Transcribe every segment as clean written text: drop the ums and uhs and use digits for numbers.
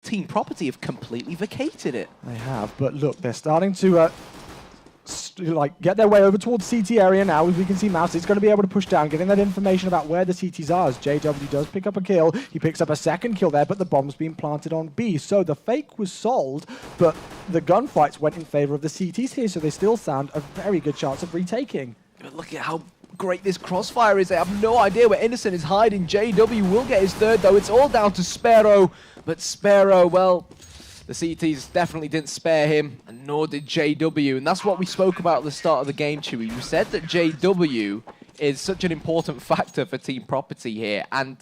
Team Property have completely vacated it. They have, but look, they're starting to get their way over towards CT area now. As we can see, Mouse is going to be able to push down, getting that information about where the CTs are. As JW does pick up a kill, he picks up a second kill there, but the bomb's being planted on B. So the fake was solved, but the gunfights went in favor of the CTs here, so they still stand a very good chance of retaking. But look at how great this crossfire is. I have no idea where Innocent is hiding. JW will get his third, though. It's all down to Sparrow, but Sparrow, well, the CTs definitely didn't spare him, and nor did JW. And that's what we spoke about at the start of the game, Chewy. You said that JW is such an important factor for Team Property here, and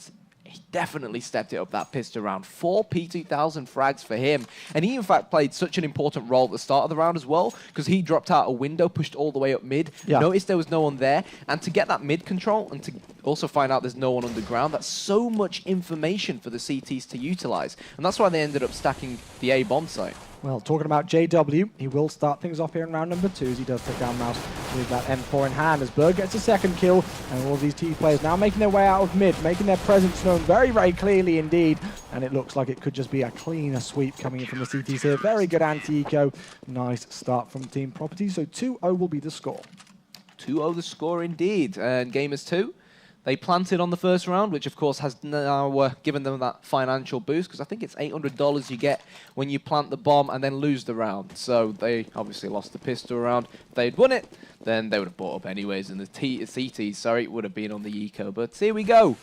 he definitely stepped it up that pistol round. 4 P2000 frags for him. And he, in fact, played such an important role at the start of the round as well, because he dropped out a window, pushed all the way up mid, noticed there was no one there, and to get that mid control and to also find out there's no one underground, that's so much information for the CTs to utilize. And that's why they ended up stacking the A bomb site. Well, talking about JW, he will start things off here in round number 2 as he does take down Mouse with that M4 in hand as Berg gets a second kill, and all of these T players now making their way out of mid, making their presence known very, very clearly indeed, and it looks like it could just be a cleaner sweep coming in from the CTs here. Very good anti-eco. Nice start from Team Property, so 2-0 will be the score. 2-0 the score indeed, and Gamers2, they planted on the first round, which of course has now given them that financial boost, because I think it's $800 you get when you plant the bomb and then lose the round. So they obviously lost the pistol round. If they'd won it, then they would have bought up anyways, and the CTs, would have been on the eco. But here we go.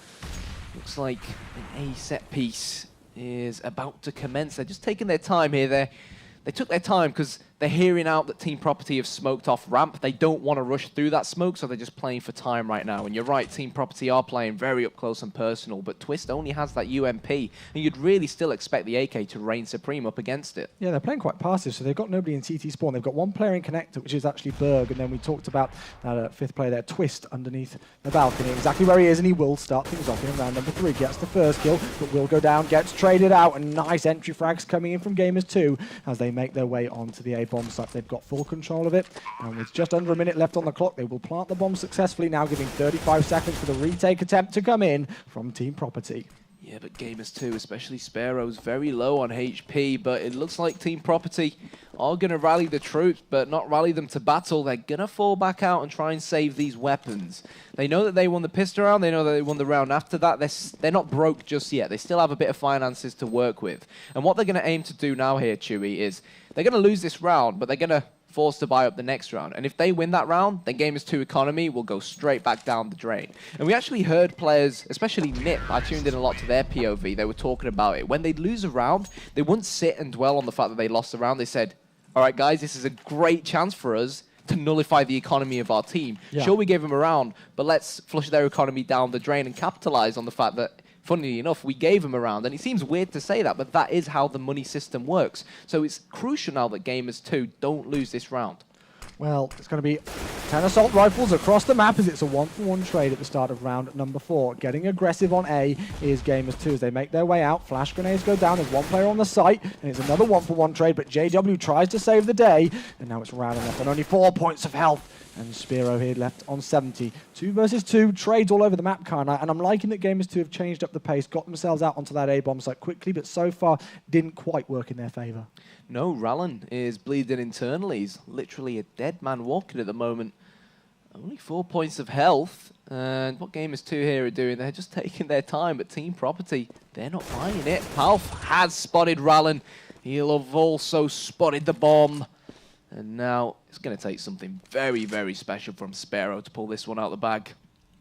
Looks like an A set piece is about to commence. They're just taking their time here. They took their time because they're hearing out that Team Property have smoked off ramp. They don't want to rush through that smoke, so they're just playing for time right now. And you're right, Team Property are playing very up close and personal, but Twist only has that UMP, and you'd really still expect the AK to reign supreme up against it. Yeah, they're playing quite passive, so they've got nobody in CT spawn. They've got one player in connector, which is actually Berg, and then we talked about that fifth player there, Twist, underneath the balcony. Exactly where he is, and he will start things off in round number 3. Gets the first kill, but will go down, gets traded out, and nice entry frags coming in from Gamers2 as they make their way onto the A-bomb site. They've got full control of it, and with just under a minute left on the clock, they will plant the bomb successfully, now giving 35 seconds for the retake attempt to come in from Team Property. Yeah, but Gamers2, especially Sparrow's very low on HP, but it looks like Team Property are going to rally the troops, but not rally them to battle. They're going to fall back out and try and save these weapons. They know that they won the pistol round. They know that they won the round after that. They're not broke just yet. They still have a bit of finances to work with. And what they're going to aim to do now here, Chewy, is they're going to lose this round, but they're going to forced to buy up the next round. And if they win that round, then Gamers2 economy will go straight back down the drain. And we actually heard players, especially Nip, I tuned in a lot to their POV, they were talking about it. When they'd lose a round, they wouldn't sit and dwell on the fact that they lost the round. They said, all right, guys, this is a great chance for us to nullify the economy of our team. Yeah. Sure, we gave them a round, but let's flush their economy down the drain and capitalize on the fact that, funnily enough, we gave them a round. And it seems weird to say that, but that is how the money system works. So it's crucial now that Gamers2 don't lose this round. Well, it's going to be 10 assault rifles across the map as it's a 1-for-1 trade at the start of round number 4. Getting aggressive on A is Gamers2 as they make their way out. Flash grenades go down. There's one player on the site, and it's another 1-for-1 trade, but JW tries to save the day, and now it's Rowden left on only 4 points of health. And Spiro here left on 70. 2 versus 2, trades all over the map, Karna, and I'm liking that Gamers2 have changed up the pace, got themselves out onto that A-bomb site quickly, but so far didn't quite work in their favor. No, Rallen is bleeding internally. He's literally a dead man walking at the moment. Only 4 points of health. And what Gamers2 here are doing, they're just taking their time, but Team Property, they're not buying it. Palf has spotted Rallen. He'll have also spotted the bomb. And now it's going to take something very, very special from Sparrow to pull this one out of the bag.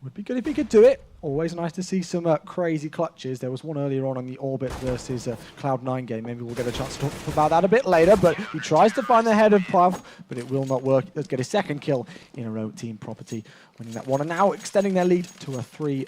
Would be good if he could do it. Always nice to see some crazy clutches. There was one earlier on the Orbit versus Cloud9 game. Maybe we'll get a chance to talk about that a bit later. But he tries to find the head of Puff, but it will not work. Let's get his second kill in a row. Team Property winning that one. And now extending their lead to a 3-1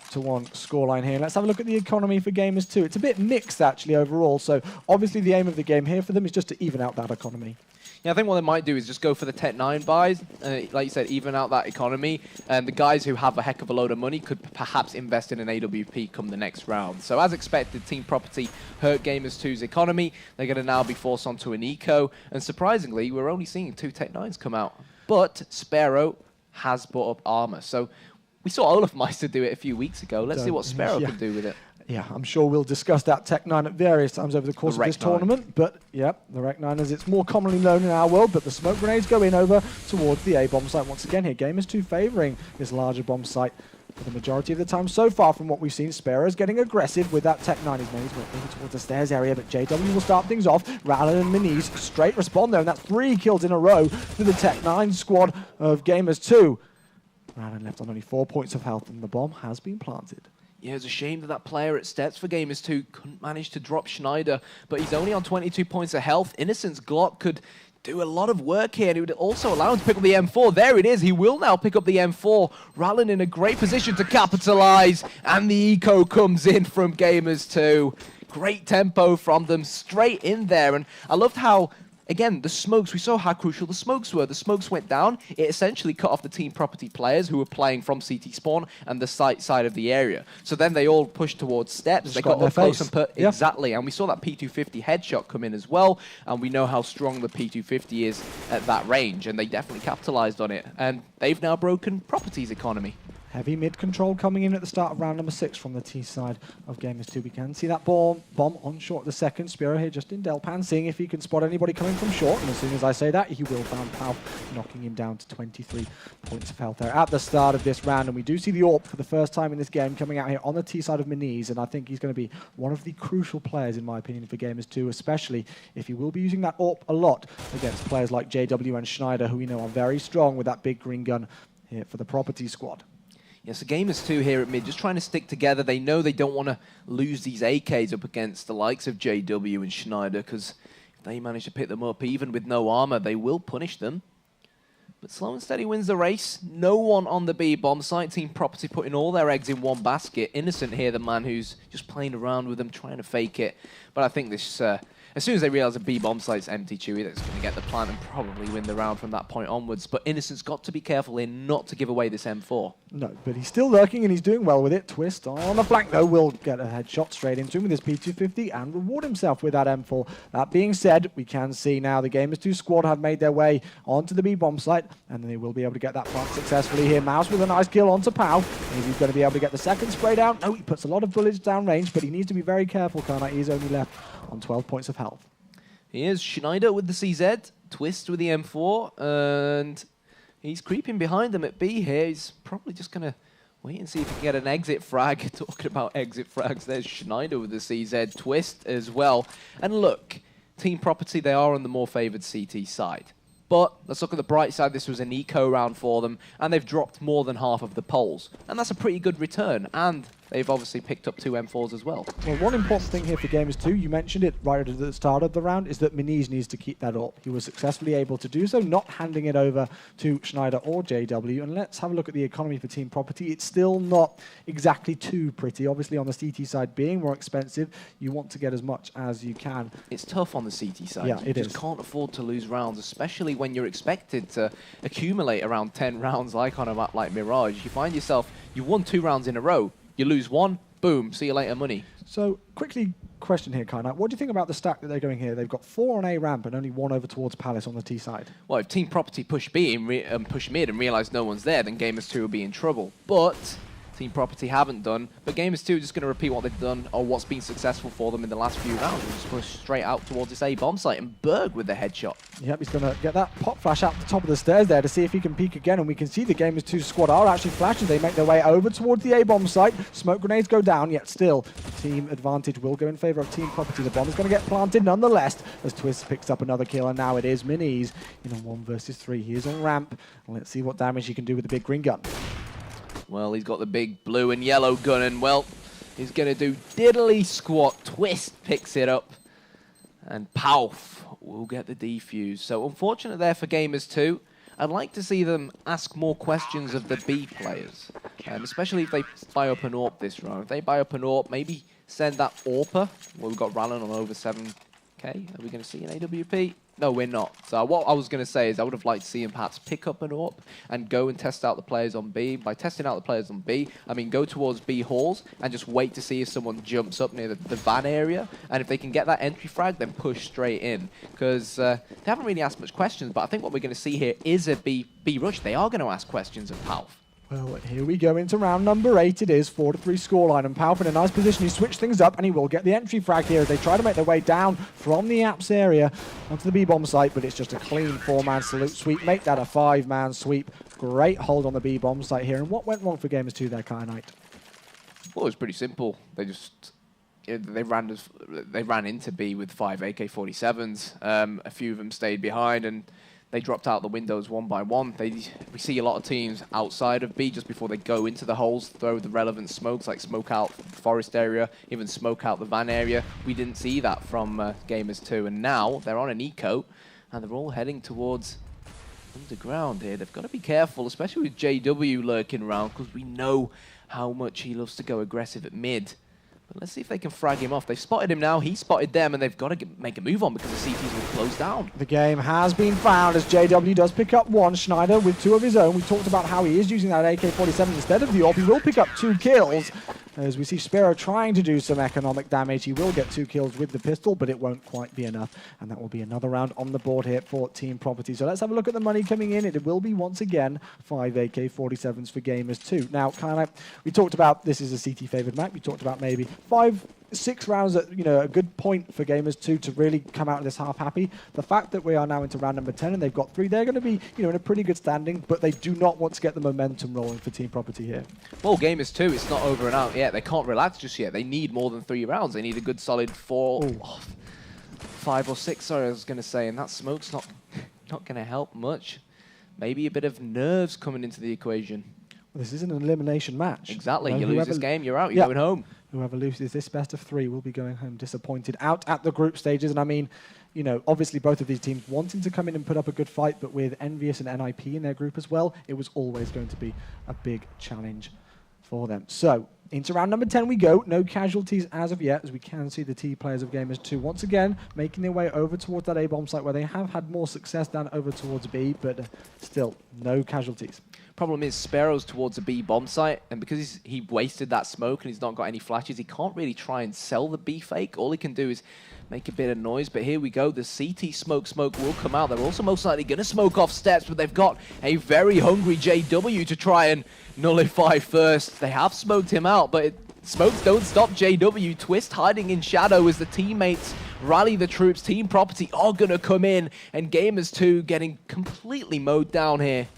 scoreline here. And let's have a look at the economy for Gamers2. It's a bit mixed, actually, overall. So obviously the aim of the game here for them is just to even out that economy. Yeah, I think what they might do is just go for the Tech 9 buys, like you said, even out that economy. And the guys who have a heck of a load of money could perhaps invest in an AWP come the next round. So as expected, Team Property hurt Gamers2's economy. They're going to now be forced onto an eco. And surprisingly, we're only seeing 2 Tech 9s come out. But Sparrow has bought up armor. So we saw Olaf Meister do it a few weeks ago. Let's see what Sparrow can do with it. Yeah, I'm sure we'll discuss that Tech-9 at various times over the course of this tournament. But, yeah, the Rec-9 as it's more commonly known in our world, but the smoke grenades go in over towards the A bomb site once again here. Gamers2 favouring this larger bomb site for the majority of the time so far from what we've seen. Sparrow's getting aggressive with that Tech-9. He's moving towards the stairs area, but JW will start things off. Rallen and Minis straight respond there, and that's 3 kills in a row for the Tech-9 squad of Gamers2. Rallen left on only 4 points of health, and the bomb has been planted. Yeah, it's a shame that that player at Steps for Gamers2 couldn't manage to drop Schneider, but he's only on 22 points of health. Innocent's Glock could do a lot of work here, and it would also allow him to pick up the M4. There it is. He will now pick up the M4. Rallen in a great position to capitalize, and the eco comes in from Gamers2. Great tempo from them, straight in there, and I loved how, again, the smokes, we saw how crucial the smokes were. The smokes went down. It essentially cut off the team property players who were playing from CT spawn and the side of the area. So then they all pushed towards Steps. They got up close and put... Yep. Exactly. And we saw that P250 headshot come in as well. And we know how strong the P250 is at that range. And they definitely capitalized on it. And they've now broken property's economy. Heavy mid control coming in at the start of round number 6 from the T side of Gamers2. We can see that bomb on short the second. Spiro here just in Delpan, seeing if he can spot anybody coming from short. And as soon as I say that, he will found Pal, knocking him down to 23 points of health there at the start of this round. And we do see the AWP for the first time in this game coming out here on the T side of Minis. And I think he's going to be one of the crucial players, in my opinion, for Gamers2, especially if he will be using that AWP a lot against players like JW and Schneider, who we know are very strong with that big green gun here for the property squad. Yes, the Gamers2 here at mid, just trying to stick together. They know they don't want to lose these AKs up against the likes of JW and Schneider, because if they manage to pick them up, even with no armor, they will punish them. But Slow and Steady wins the race. No one on the B bomb site. Team Property putting all their eggs in one basket. Innocent here, the man who's just playing around with them, trying to fake it. But I think this... as soon as they realize the B bomb site's empty, Chewy, that's going to get the plant and probably win the round from that point onwards. But Innocent's got to be careful here not to give away this M4. No, but he's still lurking and he's doing well with it. Twist on the flank, though, will get a headshot straight into him with his P250 and reward himself with that M4. That being said, we can see now the Gamers2 squad have made their way onto the B bomb site, and they will be able to get that plant successfully here. Mouse with a nice kill onto Pau. Is he going to be able to get the second spray down? No, he puts a lot of bullets down range, but he needs to be very careful, Karnite. He's only left on 12 points of health. Here's Schneider with the CZ, Twist with the M4, and he's creeping behind them at B here. He's probably just going to wait and see if he can get an exit frag. Talking about exit frags, there's Schneider with the CZ, Twist as well. And look, Team Property, they are on the more favoured CT side. But let's look at the bright side. This was an eco round for them, and they've dropped more than half of the poles. And that's a pretty good return, and they've obviously picked up 2 M4s as well. Well, one important thing here for Gamers2, you mentioned it right at the start of the round, is that Minis needs to keep that up. He was successfully able to do so, not handing it over to Schneider or JW. And let's have a look at the economy for Team Property. It's still not exactly too pretty. Obviously, on the CT side being more expensive, you want to get as much as you can. It's tough on the CT side. Yeah, you just can't afford to lose rounds, especially when you're expected to accumulate around 10 rounds like on a map like Mirage. You find yourself, you won 2 rounds in a row, you lose 1, boom, see you later money. So, quickly, question here, Karnite. What do you think about the stack that they're going here? They've got 4 on A ramp and only 1 over towards Palace on the T side. Well, if Team Property push B and push mid and realize no one's there, then Gamers2 will be in trouble. But Team Property haven't done. But Gamers2 are just going to repeat what they've done or what's been successful for them in the last few rounds and just push straight out towards this A bomb site. And Berg with the headshot. Yep, he's going to get that pop flash out the top of the stairs there to see if he can peek again. And we can see the Gamers2 squad are actually flashing. They make their way over towards the A bomb site. Smoke grenades go down, yet still the team advantage will go in favor of Team Property. The bomb is going to get planted nonetheless as Twist picks up another kill. And now it is Minis in a 1 versus 3. He is on ramp. And let's see what damage he can do with the big green gun. Well, he's got the big blue and yellow gun, and, well, he's going to do diddly squat. Twist picks it up, and Pauf will get the defuse. So, unfortunate there for Gamers2. I'd like to see them ask more questions of the B players, especially if they buy up an AWP this round. If they buy up an AWP, maybe send that AWPer. Well, we've got Rallen on over 7K. Are we going to see an AWP? No, we're not. So what I was going to say is I would have liked to see him perhaps pick up an AWP and go and test out the players on B. By testing out the players on B, I mean go towards B halls and just wait to see if someone jumps up near the van area. And if they can get that entry frag, then push straight in. Because they haven't really asked much questions, but I think what we're going to see here is a B rush. They are going to ask questions of Palf. Well, here we go into round number 8. It is 4-3 scoreline, and Palp in a nice position. He switched things up, and he will get the entry frag here as they try to make their way down from the apps area onto the B-bomb site, but it's just a clean 4-man salute sweep. Make that a 5-man sweep. Great hold on the B-bomb site here. And what went wrong for Gamers2 there, Kyanite? Well, it was pretty simple. They ran into B with 5 AK-47s. A few of them stayed behind, and they dropped out the windows one by one. We see a lot of teams outside of B just before they go into the holes, throw the relevant smokes, like smoke out the forest area, even smoke out the van area. We didn't see that from Gamers2, and now they're on an eco, and they're all heading towards underground here. They've got to be careful, especially with JW lurking around, because we know how much he loves to go aggressive at mid. But let's see if they can frag him off. They've spotted him now, he spotted them, and they've got to make a move on because the CTs will close down. The game has been found as JW does pick up one. Schneider with 2 of his own. We talked about how he is using that AK-47 instead of the AWP. He will pick up 2 kills. As we see Sparrow trying to do some economic damage. He will get 2 kills with the pistol, but it won't quite be enough. And that will be another round on the board here for Team Property. So let's have a look at the money coming in. It will be, once again, 5 AK-47s for Gamers2. Now, we talked about this is a CT-favored map. We talked about maybe 5-6 rounds at a good point for Gamers2 to really come out of this half happy. The fact that we are now into round number 10 and they've got 3, they're going to be in a pretty good standing, but they do not want to get the momentum rolling for Team Property here. Well, Gamers2, it's not over and out yet. They can't relax just yet. They need more than 3 rounds. They need a good solid 5 or 6, sorry, I was going to say, and that smoke's not going to help much. Maybe a bit of nerves coming into the equation. Well, this isn't an elimination match. Exactly. You lose this game, you're out. You're going home. Whoever loses this best of 3 will be going home disappointed out at the group stages. And I mean, obviously both of these teams wanting to come in and put up a good fight, but with Envious and NIP in their group as well, it was always going to be a big challenge for them. So, into round number 10 we go. No casualties as of yet, as we can see the T players of Gamers2 once again making their way over towards that A-bomb site where they have had more success down over towards B, but still, no casualties. Problem is, Sparrow's towards a B bomb site, and because he wasted that smoke and he's not got any flashes, he can't really try and sell the B fake. All he can do is make a bit of noise, but here we go. The CT smoke will come out. They're also most likely going to smoke off steps, but they've got a very hungry JW to try and nullify first. They have smoked him out, but smokes don't stop JW. Twist hiding in shadow as the teammates rally the troops. Team Property are going to come in, and Gamers2 getting completely mowed down here.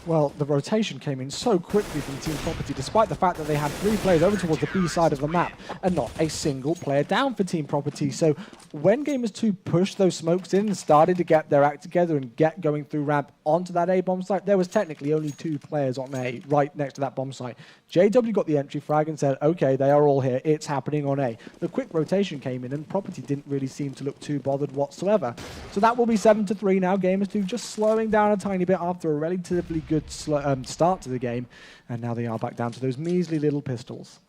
Well, the rotation came in so quickly from Team Property, despite the fact that they had 3 players over towards the B side of the map and not a single player down for Team Property. So when Gamers2 pushed those smokes in and started to get their act together and get going through ramp onto that A bomb site, there was technically only 2 players on A right next to that bomb site. JW got the entry frag and said, okay, they are all here. It's happening on A. The quick rotation came in and Property didn't really seem to look too bothered whatsoever. So that will be 7-3 now. Gamers2 just slowing down a tiny bit after a relatively good start to the game. And now they are back down to those measly little pistols.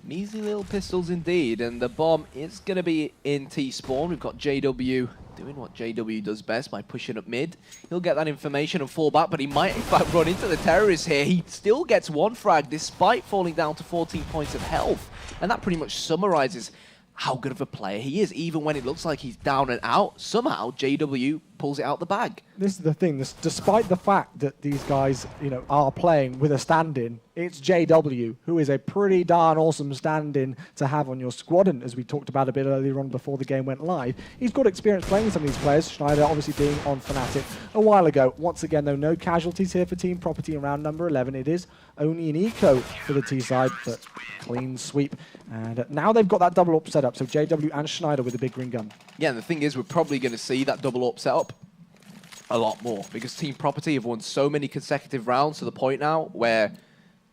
Measly little pistols indeed. And the bomb is going to be in T-spawn. We've got JW doing what JW does best by pushing up mid. He'll get that information and fall back, but he might in fact run into the terrorists here. He still gets 1 frag despite falling down to 14 points of health. And that pretty much summarizes how good of a player he is. Even when it looks like he's down and out, somehow JW pulls it out the bag. This is the thing, despite the fact that these guys, are playing with a stand-in, it's JW, who is a pretty darn awesome stand-in to have on your squad. And as we talked about a bit earlier on before the game went live, he's got experience playing with some of these players. Schneider obviously being on Fnatic a while ago. Once again, though, no casualties here for Team Property in round number 11. It is only an eco for the T side, but clean sweep. And now they've got that double up set up, so JW and Schneider with a big green gun. Yeah, and the thing is, we're probably going to see that double up setup a lot more, because Team Property have won so many consecutive rounds to the point now where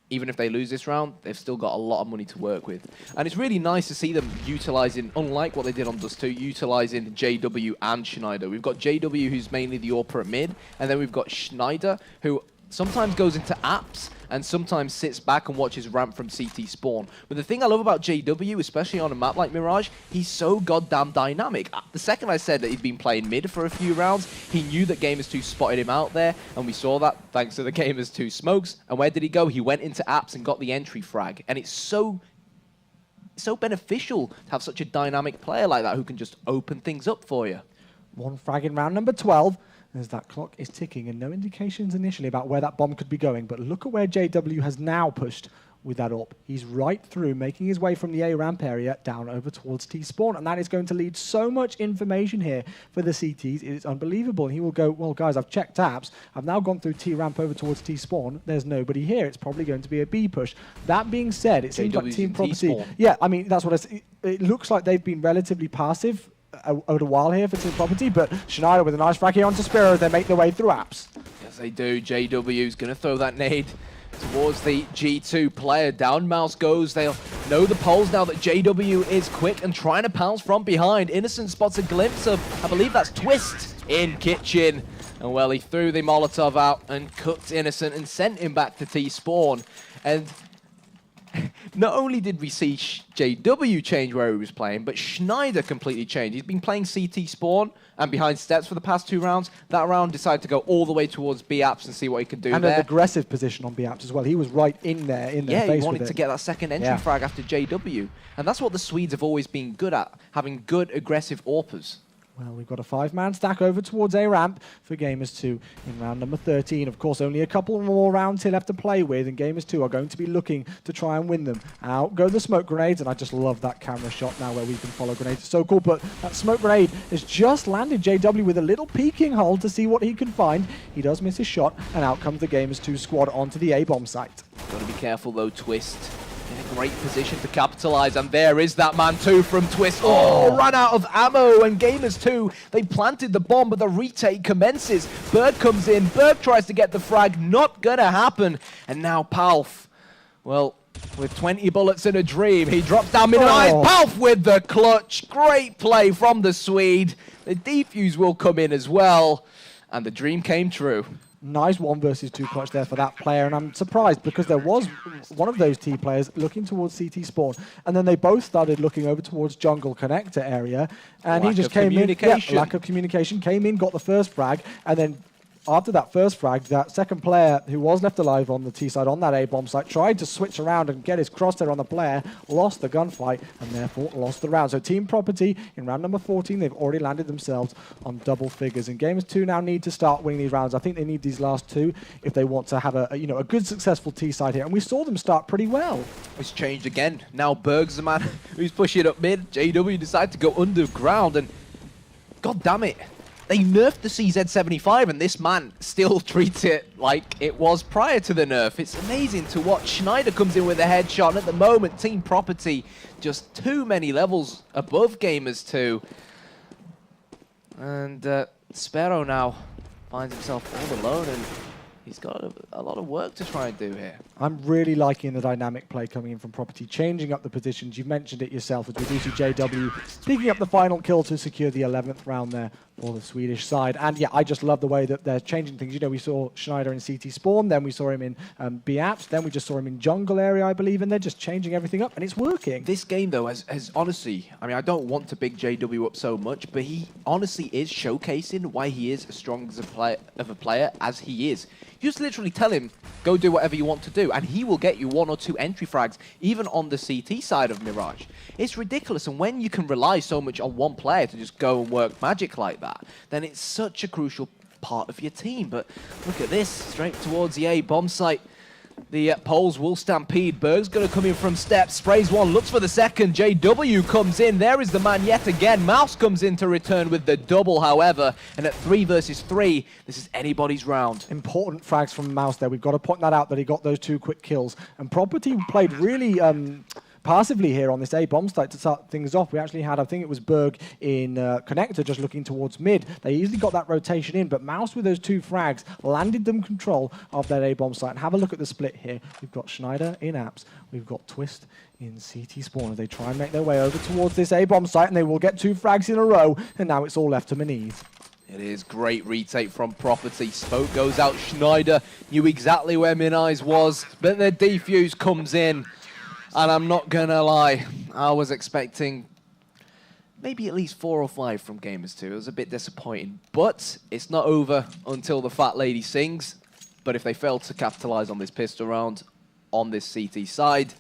even if they lose this round, they've still got a lot of money to work with. And it's really nice to see them utilizing, unlike what they did on Dust 2, utilizing JW and Schneider. We've got JW, who's mainly the AWP at mid, and then we've got Schneider, who sometimes goes into apps and sometimes sits back and watches ramp from CT spawn. But the thing I love about JW, especially on a map like Mirage, he's so goddamn dynamic. The second I said that he'd been playing mid for a few rounds, he knew that Gamers2 spotted him out there, and we saw that thanks to the Gamers2 smokes. And where did he go? He went into apps and got the entry frag. And it's so beneficial to have such a dynamic player like that who can just open things up for you. 1 frag in round number 12. as that clock is ticking, and no indications initially about where that bomb could be going. But look at where JW has now pushed with that AWP. He's right through, making his way from the A ramp area down over towards T-spawn, and that is going to lead so much information here for the CTs. It is unbelievable. And he will go, well, guys, I've checked apps. I've now gone through T ramp over towards T-spawn. There's nobody here. It's probably going to be a B push. That being said, it seems like Team Property... Yeah, I mean, that's what it looks like they've been relatively passive over a while here for Team Property, but Schneider with a nice frag here onto Spiro as they make their way through apps. Yes, they do. JW's going to throw that nade towards the G2 player. Down mouse goes. They'll know the polls now that JW is quick and trying to pounce from behind. Innocent spots a glimpse of, I believe that's Twist in kitchen. And well, he threw the Molotov out and cooked Innocent and sent him back to T-spawn. And not only did we see JW change where he was playing, but Schneider completely changed. He's been playing CT spawn and behind steps for the past 2 rounds. That round decided to go all the way towards B apps and see what he could do and there. An aggressive position on B apps as well. He was right in there, in their face. Yeah, he wanted to get that second entry frag after JW. And that's what the Swedes have always been good at, having good aggressive AWPers. Well, we've got a 5-man stack over towards A ramp for Gamers2 in round number 13. Of course, only a couple more rounds here left to play with, and Gamers2 are going to be looking to try and win them. Out go the smoke grenades, and I just love that camera shot now where we can follow grenades. It's so cool, but that smoke grenade has just landed JW with a little peeking hole to see what he can find. He does miss his shot, and out comes the Gamers2 squad onto the A-bomb site. Got to be careful though, Twist. In a great position to capitalize, and there is that man too from Twist. Oh, ran out of ammo, and Gamers2, they planted the bomb, but the retake commences. Berg comes in, Berg tries to get the frag, not gonna happen. And now Palf, well, with 20 bullets in a dream, he drops down mid-eyes. Palf with the clutch. Great play from the Swede. The defuse will come in as well, and the dream came true. Nice 1 versus 2 clutch there for that player, and I'm surprised because there was one of those T players looking towards CT spawn, and then they both started looking over towards jungle connector area, and he just came in. Yeah, lack of communication, came in, got the first frag, and then after that first frag, that second player who was left alive on the T side on that A-bomb site tried to switch around and get his crosshair on the player, lost the gunfight, and therefore lost the round. So Team Property in round number 14, they've already landed themselves on double figures. And Gamers2 now need to start winning these rounds. I think they need these last 2 if they want to have a good, successful T side here. And we saw them start pretty well. It's changed again. Now Berg's the man who's pushing up mid. JW decided to go underground, and god damn it. They nerfed the CZ75, and this man still treats it like it was prior to the nerf. It's amazing to watch. Schneider comes in with a headshot, and at the moment, Team Property just too many levels above Gamers2. And Sparrow now finds himself all alone, and he's got a lot of work to try and do here. I'm really liking the dynamic play coming in from Property, changing up the positions. You've mentioned it yourself as we do see JW picking up the final kill to secure the 11th round there for the Swedish side. And yeah, I just love the way that they're changing things. You know, we saw Schneider in CT spawn, then we saw him in B apps, then we just saw him in jungle area, I believe, and they're just changing everything up, and it's working. This game, though, has honestly, I mean, I don't want to big JW up so much, but he honestly is showcasing why he is as strong as a player as he is. You just literally tell him, go do whatever you want to do, and he will get you 1 or 2 entry frags, even on the CT side of Mirage. It's ridiculous, and when you can rely so much on one player to just go and work magic like that, then it's such a crucial part of your team. But look at this, straight towards the A-bomb site. The Poles will stampede. Berg's going to come in from steps, sprays 1, looks for the second. JW comes in. There is the man yet again. Mouse comes in to return with the double, however. And at 3 versus 3, this is anybody's round. Important frags from Mouse there. We've got to point that out that he got those 2 quick kills. And Property played really passively here on this A-bomb site to start things off. We actually had, I think it was Berg in connector just looking towards mid. They easily got that rotation in, but Mouse with those 2 frags landed them control of that A-bomb site. And have a look at the split here. We've got Schneider in apps. We've got Twist in CT spawn as they try and make their way over towards this A-bomb site, and they will get 2 frags in a row, and now it's all left to Maniz. It is great retake from Property. Smoke goes out. Schneider knew exactly where Minai's was, but the defuse comes in. And I'm not gonna lie, I was expecting maybe at least 4 or 5 from Gamers2. It was a bit disappointing, but it's not over until the fat lady sings. But if they fail to capitalize on this pistol round on this CT side,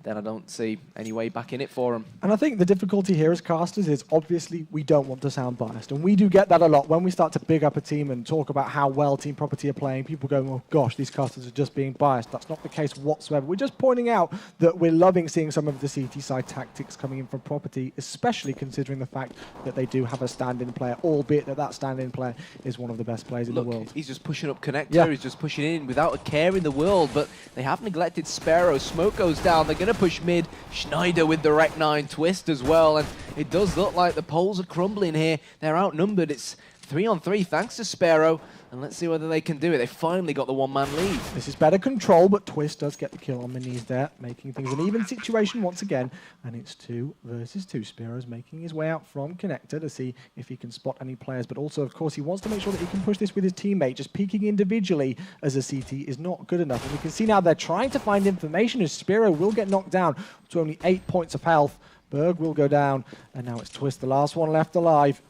then I don't see any way back in it for them. And I think the difficulty here as casters is obviously we don't want to sound biased. And we do get that a lot. When we start to big up a team and talk about how well Team Property are playing, people go, oh gosh, these casters are just being biased. That's not the case whatsoever. We're just pointing out that we're loving seeing some of the CT side tactics coming in from Property, especially considering the fact that they do have a stand-in player, albeit that stand-in player is one of the best players in the world. He's just pushing up connector, he's just pushing in without a care in the world, but they have neglected Sparrow. Smoke goes down, they're going to push mid. Schneider with the Rec 9 twist as well, and it does look like the poles are crumbling here. They're outnumbered. It's 3-on-3 thanks to Sparrow, and let's see whether they can do it. They finally got the one-man lead. This is better control, but Twist does get the kill on the knees there, making things an even situation once again, and it's 2 versus 2. Sparrow's making his way out from connector to see if he can spot any players, but also, of course, he wants to make sure that he can push this with his teammate. Just peeking individually as a CT is not good enough, and we can see now they're trying to find information as Sparrow will get knocked down to only 8 points of health. Berg will go down, and now it's Twist, the last one left alive.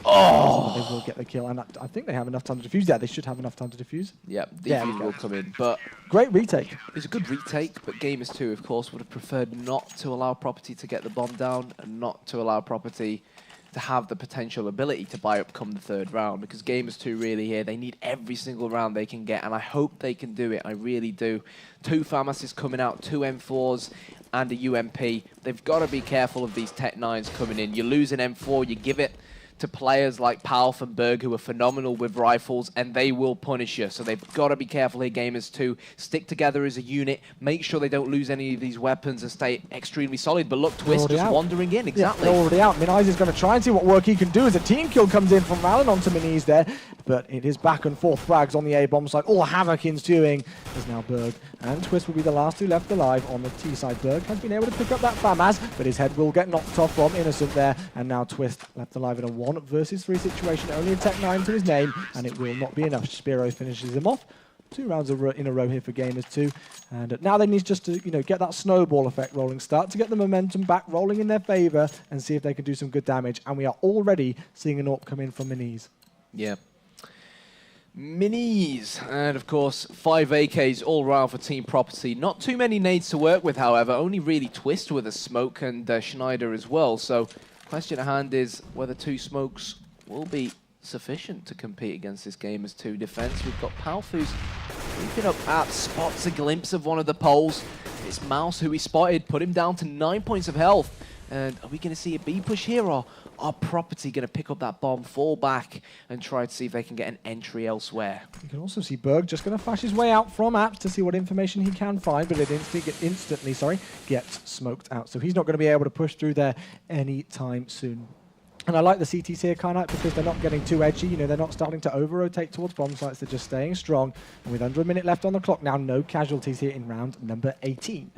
Oh! They will get the kill, and I think they have enough time to defuse. Yeah, they should have enough time to defuse. Yeah, defuse will come in, but... Great retake. It's a good retake, but Gamers2, of course, would have preferred not to allow Property to get the bomb down and not to allow Property to have the potential ability to buy up come the third round, because Gamers2 really here, they need every single round they can get, and I hope they can do it. I really do. 2 FAMASs coming out, 2 M4s, and a UMP. They've got to be careful of these Tech 9s coming in. You lose an M4, you give it to players like Palf and Berg, who are phenomenal with rifles, and they will punish you. So they've got to be careful here, Gamers2. Stick together as a unit. Make sure they don't lose any of these weapons and stay extremely solid. But look, Twist just wandering in. Exactly. Yeah, they're already out. Minize is going to try and see what work he can do as a team kill comes in from Rallen onto Miniz there. But it is back and forth frags on the A-bomb side. All havoc ensuing is now Berg. And Twist will be the last 2 left alive on the T side. Berg has been able to pick up that FAMAS, but his head will get knocked off from Innocent there. And now Twist left alive in a 1 versus 3 situation. Only a Tech 9 to his name, and it will not be enough. Spiro finishes him off. 2 rounds in a row here for Gamers2. And now they need just to get that snowball effect rolling, start to get the momentum back rolling in their favor, and see if they can do some good damage. And we are already seeing an AWP come in from Miniz. Yeah. Minis, and of course 5 AKs all round for Team Property. Not too many nades to work with, however, only really Twist with a smoke and Schneider as well. So question at hand is whether 2 smokes will be sufficient to compete against this Gamers2 defense. We've got Palf who's creeping up at, spots a glimpse of one of the poles. It's Mouse who he spotted, put him down to 9 points of health. And are we going to see a B push here, or are Property going to pick up that bomb, fall back, and try to see if they can get an entry elsewhere? You can also see Berg just going to flash his way out from apps to see what information he can find, but it instantly gets smoked out. So he's not going to be able to push through there anytime soon. And I like the CTs here, kind of, because they're not getting too edgy. They're not starting to over-rotate towards bomb sites. They're just staying strong. And with under a minute left on the clock now, no casualties here in round number 18.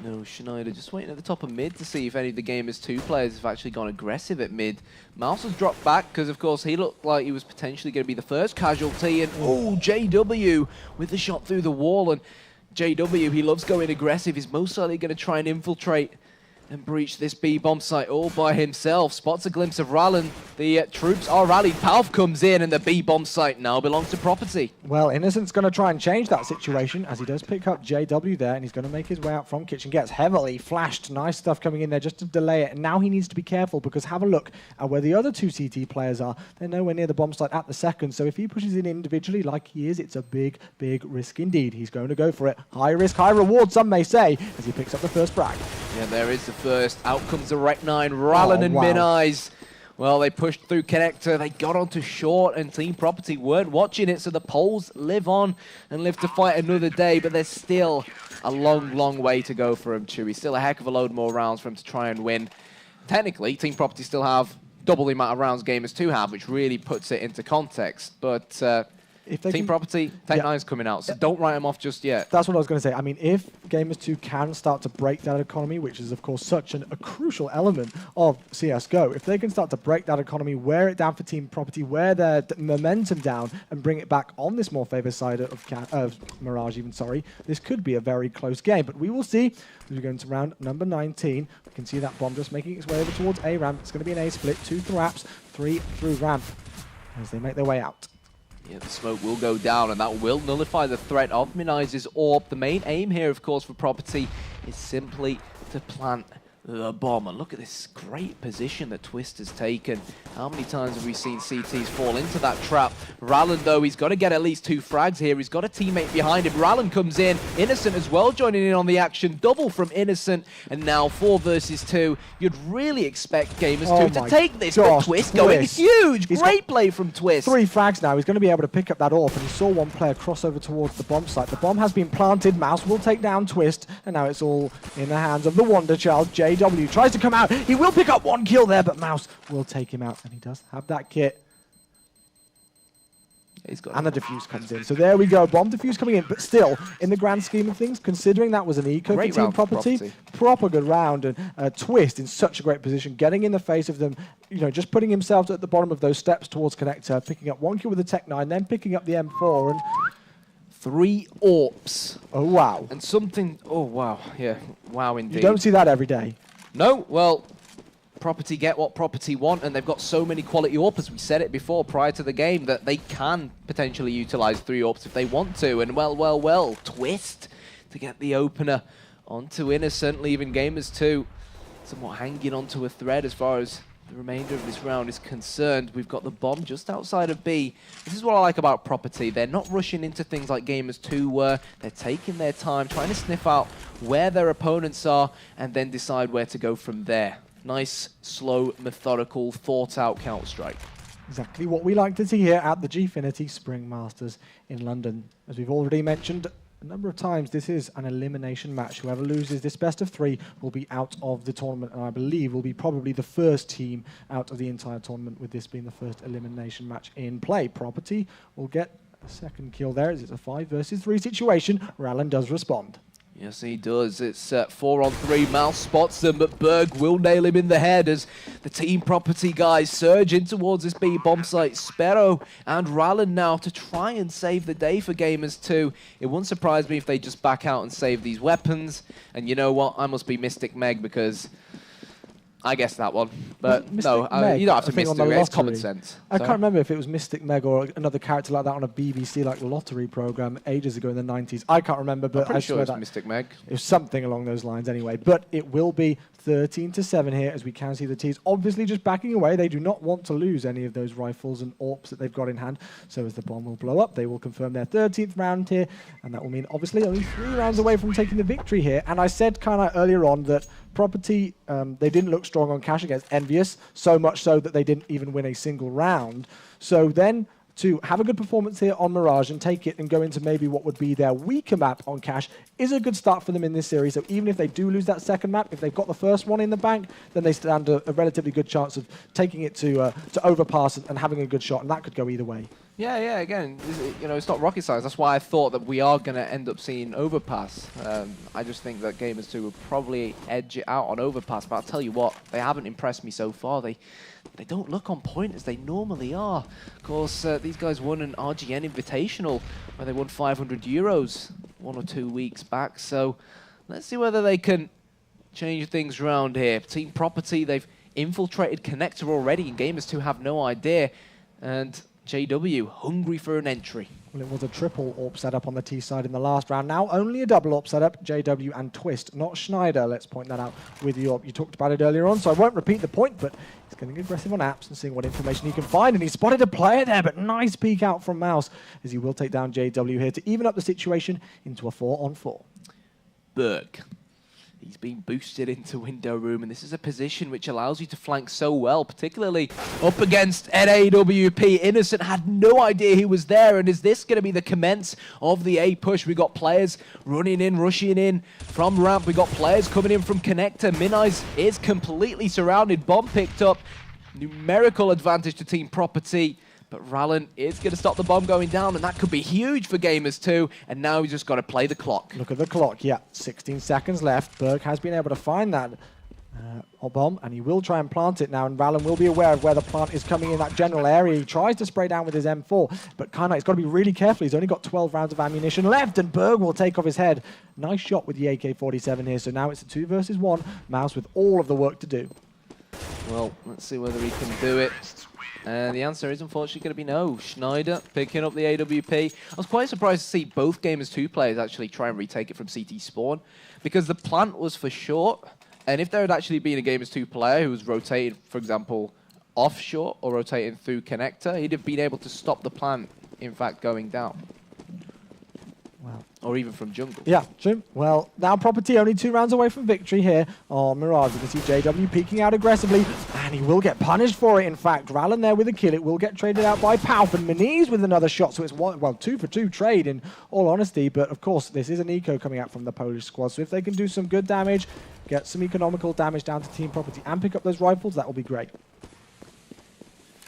No, Schneider just waiting at the top of mid to see if any of the Gamers2 players have actually gone aggressive at mid. Mouse has dropped back because, of course, he looked like he was potentially going to be the first casualty. And, oh, JW with the shot through the wall. And JW, he loves going aggressive. He's most likely going to try and infiltrate and breach this B-bomb site all by himself. Spots a glimpse of Rallen. The troops are rallied. Palf comes in, and the B-bomb site now belongs to Property. Well, Innocent's going to try and change that situation as he does pick up JW there, and he's going to make his way out from kitchen. Gets heavily flashed. Nice stuff coming in there just to delay it. And now he needs to be careful, because have a look at where the other 2 CT players are. They're nowhere near the bomb site at the second, so if he pushes in individually like he is, it's a big, big risk indeed. He's going to go for it. High risk, high reward, some may say, as he picks up the first frag. Yeah, there is the first. Out comes the Rec 9, Rallen and Minize. Well, they pushed through connector, they got onto short, and Team Property weren't watching it, so the Poles live on and live to fight another day, but there's still a long, long way to go for him, Chewy. Still a heck of a load more rounds for him to try and win. Technically, Team Property still have double the amount of rounds Gamers2 have, which really puts it into context, but Team Property, Tech 9's coming out, so don't write them off just yet. That's what I was going to say. I mean, if Gamers2 can start to break that economy, which is, of course, such a crucial element of CSGO, if they can start to break that economy, wear it down for Team Property, wear their momentum down, and bring it back on this more favored side of Mirage, this could be a very close game. But we will see as we go into round number 19. We can see that bomb just making its way over towards A ramp. It's going to be an A split, 2 through apps, 3 through ramp as they make their way out. Yeah, the smoke will go down, and that will nullify the threat of Miniz's AWP. The main aim here, of course, for Property is simply to plant the bomb. And look at this great position that Twist has taken. How many times have we seen CTs fall into that trap? Rallen, though, he's got to get at least 2 frags here. He's got a teammate behind him. Rallen comes in. Innocent as well joining in on the action. Double from Innocent. And now 4 versus 2. You'd really expect Gamers2 to take this. But Twist going huge. Great play from Twist. 3 frags now. He's going to be able to pick up that AWP. And he saw one player cross over towards the bomb site. The bomb has been planted. Mouse will take down Twist. And now it's all in the hands of the Wonder Child. JW tries to come out. He will pick up 1 kill there, but Mouse will take him out. And he does have that kit. And the defuse comes in. So there we go. Bomb defuse coming in. But still, in the grand scheme of things, considering that was an eco for Team Property, proper good round. And Twist in such a great position, getting in the face of them, you know, just putting himself at the bottom of those steps towards Connector, picking up 1 kill with the Tech 9, then picking up the M4. And 3 AWPs. Oh, wow. And something... Oh, wow. Yeah. Wow, indeed. You don't see that every day. No. Well... Property get what Property want, and they've got so many quality AWPs. We said it before prior to the game that they can potentially utilize 3 AWPs if they want to. And well, Twist to get the opener onto Innocent, leaving Gamers2 somewhat hanging onto a thread as far as the remainder of this round is concerned. We've got the bomb just outside of B. This is what I like about Property. They're not rushing into things like Gamers2 were. They're taking their time, trying to sniff out where their opponents are, and then decide where to go from there. Nice, slow, methodical, thought-out Counter-Strike. Exactly what we like to see here at the Gfinity Spring Masters in London. As we've already mentioned a number of times, this is an elimination match. Whoever loses this best of 3 will be out of the tournament, and I believe will be probably the first team out of the entire tournament, with this being the first elimination match in play. Property will get a second kill there, as it's a 5 versus 3 situation. Rallen does respond. Yes, he does. It's 4-on-3. Mouse spots them, but Berg will nail him in the head as the Team Property guys surge in towards this B bomb site. Sparrow and Rallen now to try and save the day for Gamers2. It wouldn't surprise me if they just back out and save these weapons. And you know what? I must be Mystic Meg because... I guess that one, but no, you don't have to Mystic Meg. It's common sense. I can't remember if it was Mystic Meg or another character like that on a BBC like lottery program ages ago in the 90s. I can't remember, but I swear that Mystic Meg. It was something along those lines anyway. But it will be 13-7 here, as we can see the T's obviously just backing away. They do not want to lose any of those rifles and AWPs that they've got in hand. So as the bomb will blow up, they will confirm their 13th round here, and that will mean obviously only 3 rounds away from taking the victory here. And I said kind of earlier on that Property, they didn't look strong on Cash against Envious, so much so that they didn't even win a single round. So then to have a good performance here on Mirage and take it and go into maybe what would be their weaker map on Cash is a good start for them in this series. So even if they do lose that second map, if they've got the first one in the bank, then they stand a relatively good chance of taking it to overpass and having a good shot, and that could go either way. Yeah, again, you know, it's not rocket science. That's why I thought that we are going to end up seeing Overpass. I just think that Gamers2 will probably edge it out on Overpass, but I'll tell you what, they haven't impressed me so far. They don't look on point as they normally are. Of course, these guys won an RGN Invitational where they won 500 euros 1 or 2 weeks back, so let's see whether they can change things around here. Team Property, they've infiltrated Connector already, and Gamers2 have no idea, and JW, hungry for an entry. Well, it was a triple AWP setup on the T side in the last round. Now only a double AWP setup, JW and Twist, not Schneider. Let's point that out with the AWP. You talked about it earlier on, so I won't repeat the point, but he's getting aggressive on apps and seeing what information he can find, and he spotted a player there, but nice peek out from Mouse, as he will take down JW here to even up the situation into a 4-on-4. Berg. He's been boosted into window room, and this is a position which allows you to flank so well, particularly up against NAWP. Innocent had no idea he was there, and is this going to be the commence of the A push? We got players running in, rushing in from ramp. We got players coming in from connector. Minize is completely surrounded. Bomb picked up. Numerical advantage to Team Property. But Rallen is going to stop the bomb going down, and that could be huge for Gamers2. And now he's just got to play the clock. Look at the clock, yeah. 16 seconds left. Berg has been able to find that bomb, and he will try and plant it now. And Rallen will be aware of where the plant is coming in that general area. He tries to spray down with his M4, but he's got to be really careful. He's only got 12 rounds of ammunition left, and Berg will take off his head. Nice shot with the AK-47 here. So now it's a 2 versus 1. Mouse with all of the work to do. Well, let's see whether he can do it. And the answer is unfortunately going to be no. Schneider picking up the AWP. I was quite surprised to see both Gamers2 players actually try and retake it from CT spawn, because the plant was for short, and if there had actually been a Gamers2 player who was rotated, for example, off short or rotating through connector, he'd have been able to stop the plant, in fact, going down. Wow. Or even from jungle. Yeah, true. Well, now Property only 2 rounds away from victory here on Mirage. You can see JW peeking out aggressively, and he will get punished for it. In fact, Rallen there with a kill. It will get traded out by Palf, and Meniz with another shot. So it's 2 for 2 trade in all honesty. But of course, this is an eco coming out from the Polish squad. So if they can do some good damage, get some economical damage down to Team Property, and pick up those rifles, that will be great.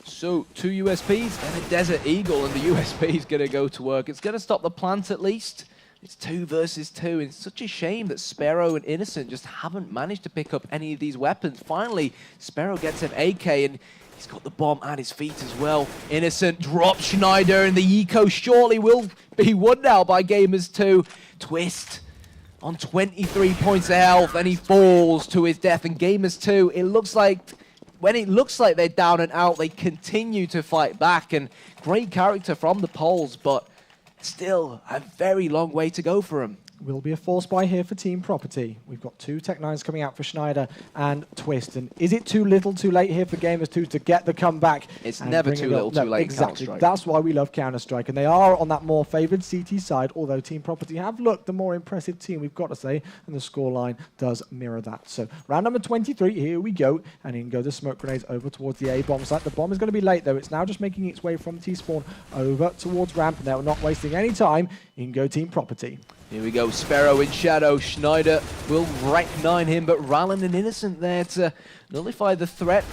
So 2 USPs and a Desert Eagle, and the USP is going to go to work. It's going to stop the plant at least. It's 2 versus 2. It's such a shame that Sparrow and Innocent just haven't managed to pick up any of these weapons. Finally, Sparrow gets an AK, and he's got the bomb at his feet as well. Innocent drops Schneider, and the eco shortly will be won now by Gamers2. Twist on 23 points of health, and he falls to his death. And Gamers2, it looks like, when it looks like they're down and out, they continue to fight back. And great character from the Poles, but still a very long way to go for him. Will be a force buy here for Team Property. We've got 2 Tech-9s coming out for Schneider and Twist. And is it too little too late here for Gamers2 to get the comeback? It's never too little too late. Exactly. That's why we love Counter-Strike. And they are on that more favoured CT side, although Team Property have looked the more impressive team, we've got to say. And the scoreline does mirror that. So round number 23, here we go. And in go the smoke grenades over towards the A-bomb site. The bomb is going to be late, though. It's now just making its way from T-spawn over towards ramp. And they're not wasting any time. In go Team Property. Here we go, Sparrow in shadow. Schneider will wreck 9 him, but Rallen and Innocent there to nullify the threat.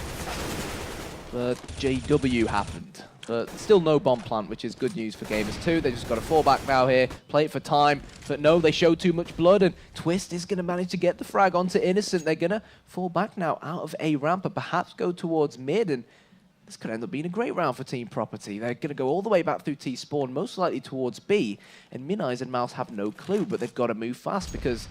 But JW happened. But still no bomb plant, which is good news for Gamers2. They just got to fall back now here, play it for time. But no, they show too much blood, and Twist is going to manage to get the frag onto Innocent. They're going to fall back now out of A ramp and perhaps go towards mid, and this could end up being a great round for Team Property. They're going to go all the way back through T-spawn, most likely towards B. And Min-Eyes and Mouse have no clue, but they've got to move fast because,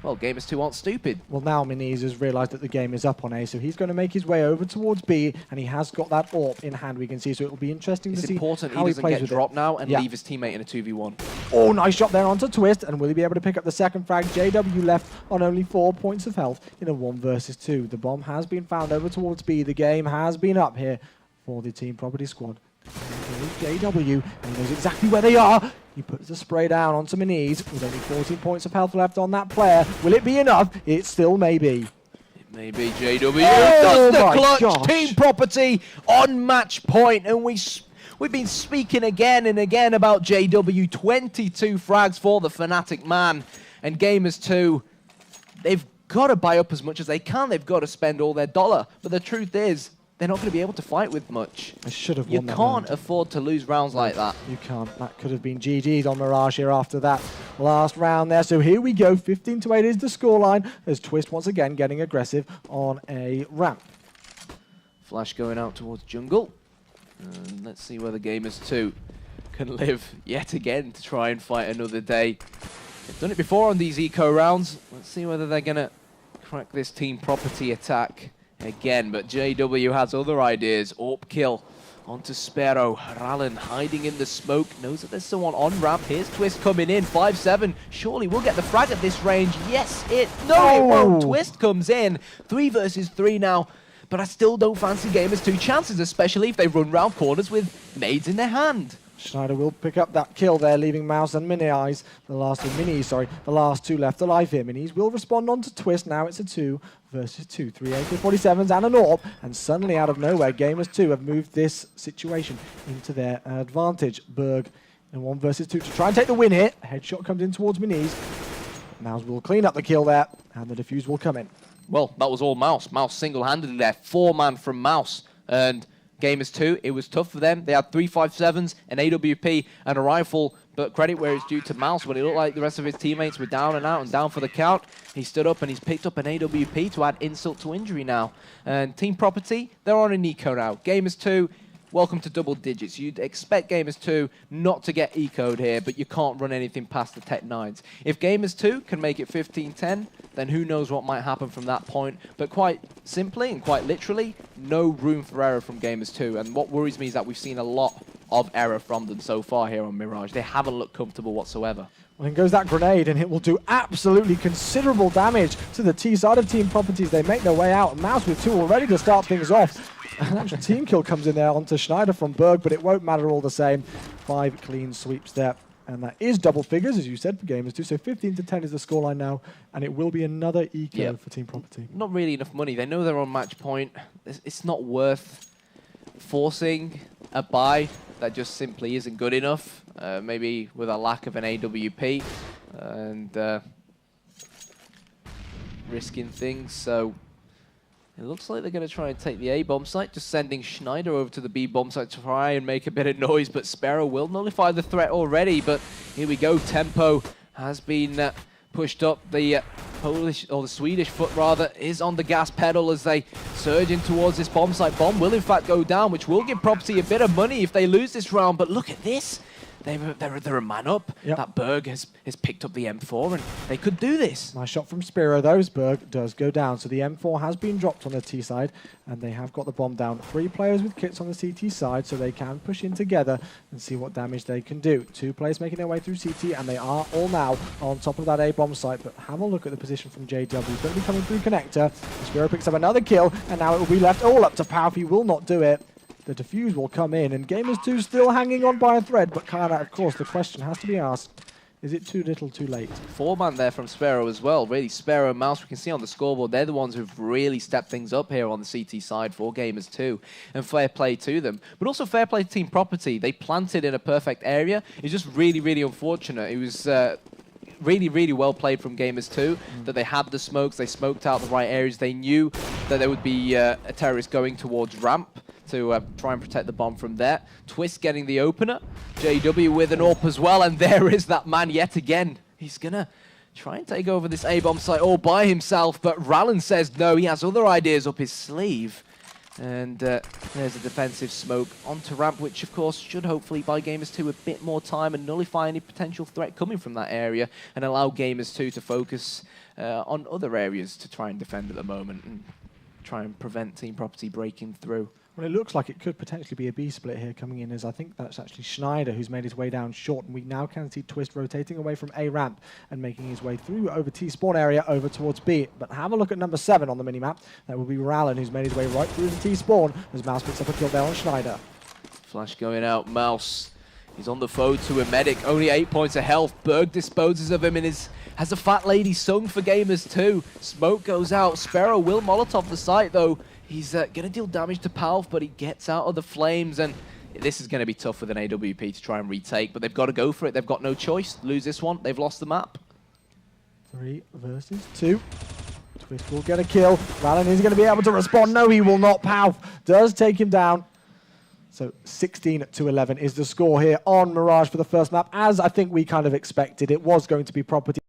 well, Gamers2 aren't stupid. Well, now Meniz has realised that the game is up on A, so he's going to make his way over towards B, and he has got that AWP in hand, we can see. So it will be interesting to see how he plays with it. It's important he doesn't get dropped now and leave his teammate in a 2v1. Oh, nice shot there onto Twist, and will he be able to pick up the second frag? JW left on only 4 points of health in a 1 versus 2. The bomb has been found over towards B. The game has been up here for the Team Property squad. There's JW, and he knows exactly where they are. He puts the spray down onto Meniz with only 14 points of health left on that player. Will it be enough? It still may be. It may be. JW does the clutch. Gosh. Team Property on match point, and we've been speaking again and again about JW. 22 frags for the Fnatic man, and Gamers2, they've got to buy up as much as they can. They've got to spend all their dollar, but the truth is, they're not going to be able to fight with much. I should have You won that can't round. afford to lose rounds like that. You can't. That could have been GG's on Mirage here after that last round there. So here we go. 15-8 is the scoreline as Twist once again getting aggressive on a ramp. Flash going out towards jungle. And let's see whether Gamers2 can live yet again to try and fight another day. They've done it before on these eco rounds. Let's see whether they're going to crack this Team Property attack again, but JW has other ideas. AWP kill onto Sparrow. Rallen hiding in the smoke, knows that there's someone on ramp. Here's Twist coming in, 5-7. Surely we'll get the frag at this range. Yes, it won't. Twist comes in, 3 versus 3 now, but I still don't fancy Gamers2 chances, especially if they run round corners with nades in their hand. Schneider will pick up that kill there, leaving Mouse and Mini-Eyes, the last 2 left alive here. Minis will respond on to Twist. Now it's a 2 versus 2. 3 AK-47s and an AWP, and suddenly out of nowhere, Gamers2 have moved this situation into their advantage. Berg in 1 versus 2 to try and take the win here. A headshot comes in towards Minis. Mouse will clean up the kill there, and the defuse will come in. Well, that was all Mouse. Mouse single-handedly there, 4-man from Mouse, and Gamers2, it was tough for them. They had 3 5.7s, an AWP, and a rifle, but credit where it's due to Mouse. When it looked like the rest of his teammates were down and out and down for the count, he stood up and he's picked up an AWP to add insult to injury now. And Team Property, they're on an eco now. Gamers2, welcome to double digits. You'd expect Gamers2 not to get ecoed here, but you can't run anything past the Tech 9s. If Gamers2 can make it 15-10, then who knows what might happen from that point. But quite simply and quite literally, no room for error from Gamers2. And what worries me is that we've seen a lot of error from them so far here on Mirage. They haven't looked comfortable whatsoever. Well, in goes that grenade, and it will do absolutely considerable damage to the T side of Team Properties. They make their way out. Mouse with 2 already to start things off. An actual team kill comes in there onto Schneider from Berg, but it won't matter all the same. 5 clean sweeps there. And that is double figures, as you said, for Gamers2. So 15-10 is the scoreline now, and it will be another eco for Team Property. Not really enough money. They know they're on match point. It's not worth forcing a buy that just simply isn't good enough. Maybe with a lack of an AWP and risking things. So it looks like they're going to try and take the A bomb site, just sending Schneider over to the B bomb site to try and make a bit of noise, but Sparrow will nullify the threat already. But here we go, tempo has been pushed up. The Polish, or the Swedish foot rather, is on the gas pedal as they surge in towards this bomb site. Bomb will in fact go down, which will give Property a bit of money if they lose this round. But look at this. They're a man up. Yep. That Berg has picked up the M4 and they could do this. Nice shot from Spiro though, as Berg does go down. So the M4 has been dropped on the T side and they have got the bomb down. 3 players with kits on the CT side, so they can push in together and see what damage they can do. 2 players making their way through CT and they are all now on top of that A bomb site. But have a look at the position from JW. He's going to be coming through connector. Spiro picks up another kill and now it will be left all up to Pow. He will not do it. The defuse will come in, and Gamers2 still hanging on by a thread, but Kana, of course, the question has to be asked, is it too little, too late? 4-man there from Sparrow as well. Really, Sparrow and Mouse, we can see on the scoreboard, they're the ones who've really stepped things up here on the CT side for Gamers2, and fair play to them. But also fair play to Team Property. They planted in a perfect area. It's just really, really unfortunate. It was really, really well played from Gamers2, that they had the smokes, they smoked out the right areas. They knew that there would be a terrorist going towards ramp to try and protect the bomb from there. Twist getting the opener. JW with an AWP as well, and there is that man yet again. He's gonna try and take over this A-bomb site all by himself, but Rallen says no, he has other ideas up his sleeve. And there's a defensive smoke onto ramp, which of course should hopefully buy Gamers2 a bit more time and nullify any potential threat coming from that area and allow Gamers2 to focus on other areas to try and defend at the moment and try and prevent Team Property breaking through. Well, it looks like it could potentially be a B split here coming in, as I think that's actually Schneider who's made his way down short, and we now can see Twist rotating away from A ramp and making his way through over T spawn area over towards B. But have a look at number 7 on the minimap. That will be Rallen, who's made his way right through the T spawn as Mouse picks up a kill there on Schneider. Flash going out, Mouse. He's on the foe to a medic, only 8 points of health. Berg disposes of him and has a fat lady sung for Gamers2. Smoke goes out. Sparrow will Molotov the site though. He's going to deal damage to Palf, but he gets out of the flames, and this is going to be tough with an AWP to try and retake, but they've got to go for it. They've got no choice. Lose this one, they've lost the map. 3 versus 2. Twist will get a kill. Rallen is going to be able to respond. No, he will not. Palf does take him down. So 16-11 is the score here on Mirage for the first map, as I think we kind of expected. It was going to be Property.